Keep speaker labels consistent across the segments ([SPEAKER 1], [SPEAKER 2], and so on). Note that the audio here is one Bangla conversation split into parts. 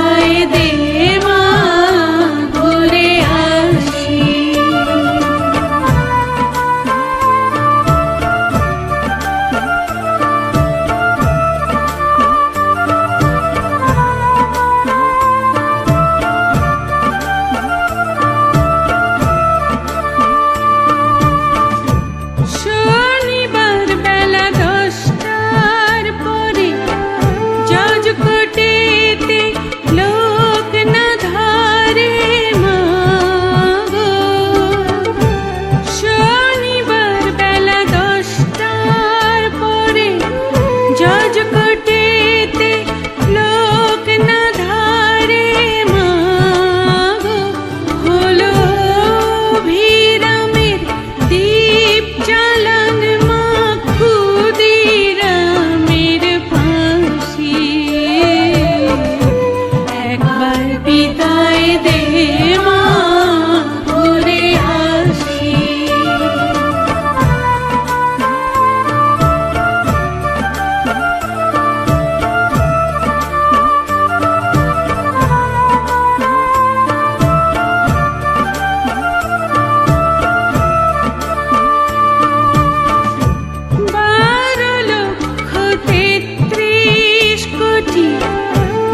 [SPEAKER 1] বিদায় দে মা, ঘুরে আসি। শনিবার বেলা 10টার পরে জজকোটেতে লোক না ধরে মা গো। শনিবার বেলা 10টার পরে জজকোটেতে লোক না ধরে মা গো। হলো অভিরামের দীপ জ্বালান মা, ক্ষুদিরামের ফাঁসি। একবার বিদায় দে মা, ঘুরে আসি।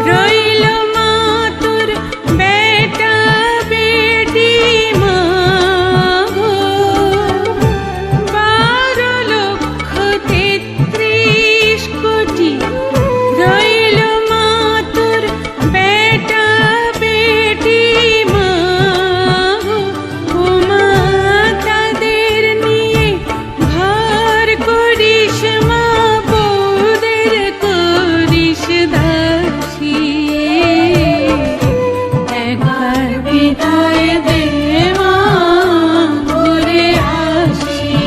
[SPEAKER 1] রইল মা তোর বেটা বেটি মা গো। 12,33 কোটি রইল মা তোর বেটা বেটি মা গো। ও মা তাদের নিয়ে ঘর করিস মা, বউদের করিস দাসী। একবার বিদায় দে মা, ঘুরে আসি।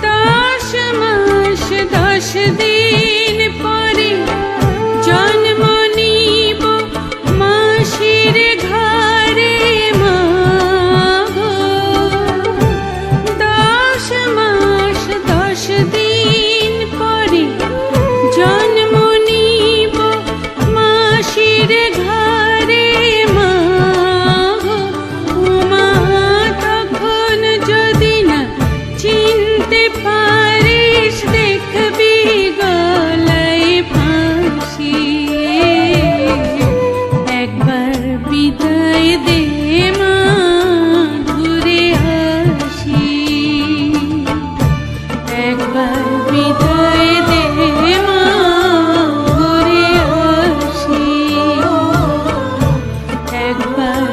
[SPEAKER 1] দশ মাস 10 দিন পরে জন্ম নিব মাসির ঘরে মা গো। 10 মাস 10 দিন পরে জন্ম নিব মাসির ঘরে মা গো। ও মা তখন যদি না চিনতে পারিস, দেখবি গলায় ফাঁসি। একবার বিদায় দে মা, ঘুরে আসি। একবার বিদায় দে মা, ঘুরে আসি। একবার